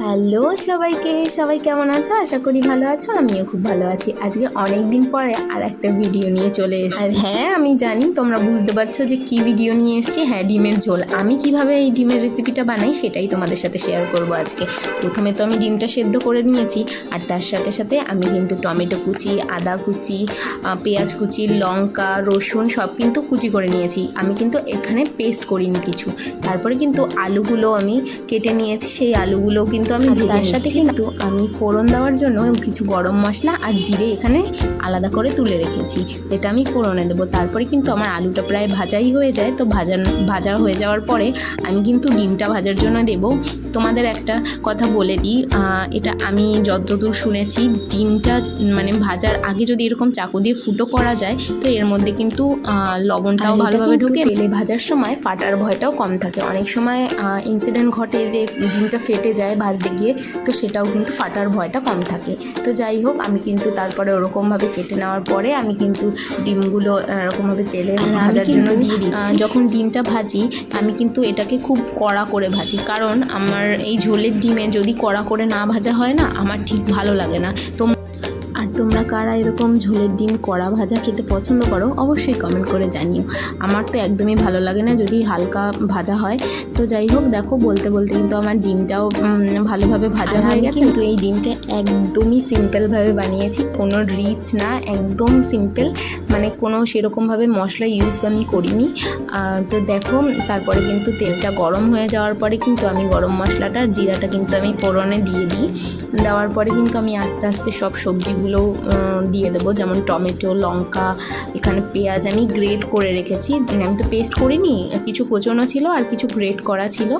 Hello সবাইকে, সবাই কেমন আছো? আশা করি ভালো আছো। আমিও খুব ভালো আছি। আজকে অনেক দিন পরে আর একটা ভিডিও নিয়ে চলে এসেছি। আর হ্যাঁ, আমি জানি তোমরা বুঝতে পারছো যে কি ভিডিও নিয়ে এসেছি। হ্যাঁ, ডিমের ঝোল। আমি কিভাবে এই ডিমের রেসিপিটা বানাই সেটাই তোমাদের সাথে শেয়ার করব আজকে। প্রথমে তো আমি ডিমটা সেদ্ধ করে নিয়েছি, আর তার সাথে সাথে আমি কিন্তু টমেটো কুচি, আদা কুচি, পেঁয়াজ কুচি, লঙ্কা, রসুন সব কিন্তু কুচি করে নিয়েছি। আমি কিন্তু এখানে পেস্ট করিনি কিছু। তারপরে কিন্তু আলুগুলো আমি কেটে নিয়েছি, সেই আলুগুলো কিন্তু আমি তার সাথে কিন্তু আমি ফোড়ন দেওয়ার জন্য কিছু গরম মশলা আর জিরে এখানে আলাদা করে তুলে রেখেছি, যেটা আমি ফোড়নে দেবো। তারপরে কিন্তু আমার আলুটা প্রায় ভাজাই হয়ে যায়। তো ভাজা হয়ে যাওয়ার পরে আমি কিন্তু ডিমটা ভাজার জন্য দেব। তোমাদের একটা কথা বলে দিই, এটা আমি যতদূর শুনেছি, ডিমটা মানে ভাজার আগে যদি এরকম চাকু দিয়ে ফুটো করা যায় তো এর মধ্যে কিন্তু লবণটাও ভালোভাবে ঢোকে। তেলে ভাজার সময় ফাটার ভয়টাও কম থাকে। অনেক সময় ইনসিডেন্ট ঘটে যে ডিমটা ফেটে যায় ভাজতে গিয়ে, তো সেটাও কিন্তু ফাটার ভয়টা কম থাকে। তো যাই হোক, আমি কিন্তু তারপরে ওরকমভাবে কেটে নেওয়ার পরে আমি কিন্তু ডিমগুলো এরকমভাবে তেলে ভাজার জন্য দিয়ে দিই। যখন ডিমটা ভাজি আমি কিন্তু এটাকে খুব কড়া করে ভাজি, কারণ আমার এই ঝোলের ডিমে যদি কড়া করে না ভাজা হয় না, আমার ঠিক ভালো লাগে না। আর তোমরা কারা এরকম ঝোলের ডিম কড়া ভাজা খেতে পছন্দ করো অবশ্যই কমেন্ট করে জানিও। আমার তো একদমই ভালো লাগে না যদি হালকা ভাজা হয়। তো যাই হোক, দেখো বলতে বলতে কিন্তু আমার ডিমটাও ভালোভাবে ভাজা হয়ে গেছে। কিন্তু এই ডিমটা একদমই সিম্পলভাবে বানিয়েছি, কোনো রিচ না, একদম সিম্পল, মানে কোনো সেরকমভাবে মশলা ইউজ আমি করিনি। তো দেখো, তারপরে কিন্তু তেলটা গরম হয়ে যাওয়ার পরে কিন্তু আমি গরম মশলাটা, জিরাটা কিন্তু আমি ফোড়নে দিয়ে দিই। দেওয়ার পরে কিন্তু আমি আস্তে আস্তে সব সবজিগুলো দিয়ে দেবো, যেমন টমেটো, লঙ্কা, এখানে পেঁয়াজ আমি গ্রেট করে রেখেছি। আমি তো পেস্ট করিনি, কিছু কোচানো ছিল আর কিছু গ্রেট করা ছিল,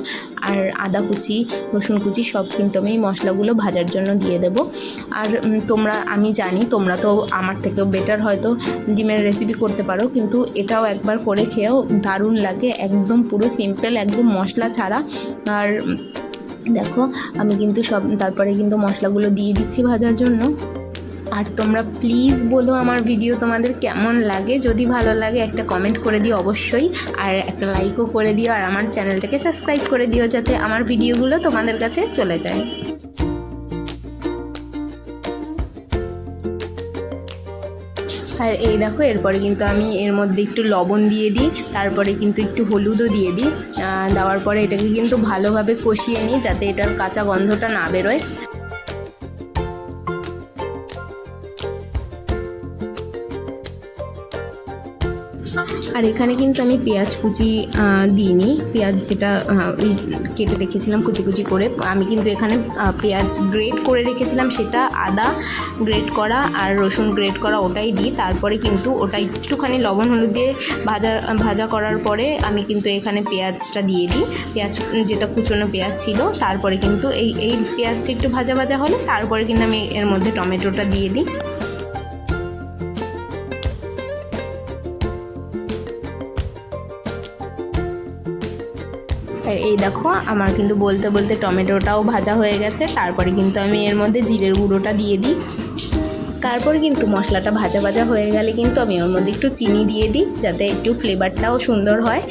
আর আদা কুচি, রসুন কুচি সব কিন্তু আমি মশলাগুলো ভাজার জন্য দিয়ে দেবো। আর আমি জানি তোমরা তো আমার থেকেও বেটার হয়তো ডিমের রেসিপি করতে পারো, কিন্তু এটাও একবার করে খেয়েও দারুণ লাগে, একদম পুরো সিম্পল, একদম মশলা ছাড়া। আর দেখো, আমি কিন্তু তারপরে কিন্তু মশলাগুলো দিয়ে দিচ্ছি ভাজার জন্য। আর তোমরা প্লিজ বলো আমার ভিডিও তোমাদের কেমন লাগে। যদি ভালো লাগে একটা কমেন্ট করে দিও অবশ্যই, আর একটা লাইকও করে দিও, আর আমার চ্যানেলটাকে সাবস্ক্রাইব করে দিও যাতে আমার ভিডিওগুলো তোমাদের কাছে চলে যায়। আর এই দেখো, এরপরে কিন্তু আমি এর মধ্যে একটু লবণ দিয়ে দিই, তারপরে কিন্তু একটু হলুদও দিয়ে দিই। দেওয়ার পরে এটাকে কিন্তু ভালোভাবে কষিয়ে নিই যাতে এটার কাঁচা গন্ধটা না বেরোয়। আর এখানে কিন্তু আমি পেঁয়াজ কুচি দিইনি, পেঁয়াজ যেটা কেটে রেখেছিলাম কুচি কুচি করে, আমি কিন্তু এখানে পেঁয়াজ গ্রেট করে রেখেছিলাম সেটা, আদা গ্রেট করা আর রসুন গ্রেট করা ওটাই দিই। তারপরে কিন্তু ওটা একটুখানি লবণ হলুদ দিয়ে ভাজা করার পরে আমি কিন্তু এখানে পেঁয়াজটা দিয়ে দিই, পেঁয়াজ যেটা কুচনো পেঁয়াজ ছিল। তারপরে কিন্তু এই পেঁয়াজটা একটু ভাজা ভাজা হলে তারপরে কিন্তু আমি এর মধ্যে টমেটোটা দিয়ে দিই। আর এই দেখো, আমার কিন্তু বলতে বলতে টমেটোটাও ভাজা হয়ে গেছে। তারপরে কিন্তু আমি এর মধ্যে জিরের গুঁড়োটা দিয়ে দিই। তারপরে কিন্তু মশলাটা ভাজা ভাজা হয়ে গেলে কিন্তু আমি ওর মধ্যে একটু চিনি দিয়ে দিই যাতে একটু ফ্লেভারটাও সুন্দর হয়।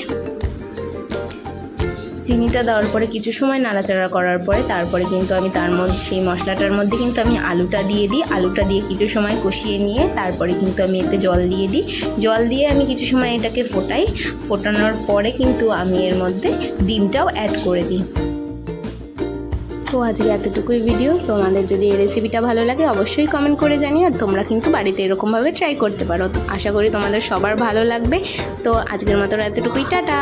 চিনিটা দেওয়ার পরে কিছু সময় নাড়াচাড়া করার পরে তারপরে কিন্তু আমি সেই মশলাটার মধ্যে কিন্তু আমি আলুটা দিয়ে দিই। আলুটা দিয়ে কিছু সময় কষিয়ে নিয়ে তারপরে কিন্তু আমি এতে জল দিয়ে দিই। জল দিয়ে আমি কিছু সময় এটাকে ফোটাই। ফোটানোর পরে কিন্তু আমি এর মধ্যে ডিমটাও অ্যাড করে দিই। তো আজকে এতটুকুই ভিডিও। তোমাদের যদি এই রেসিপিটা ভালো লাগে অবশ্যই কমেন্ট করে জানিও, আর তোমরা কিন্তু বাড়িতে এরকমভাবে ট্রাই করতে পারো। আশা করি তোমাদের সবার ভালো লাগবে। তো আজকের মতো এতটুকুই, টাটা।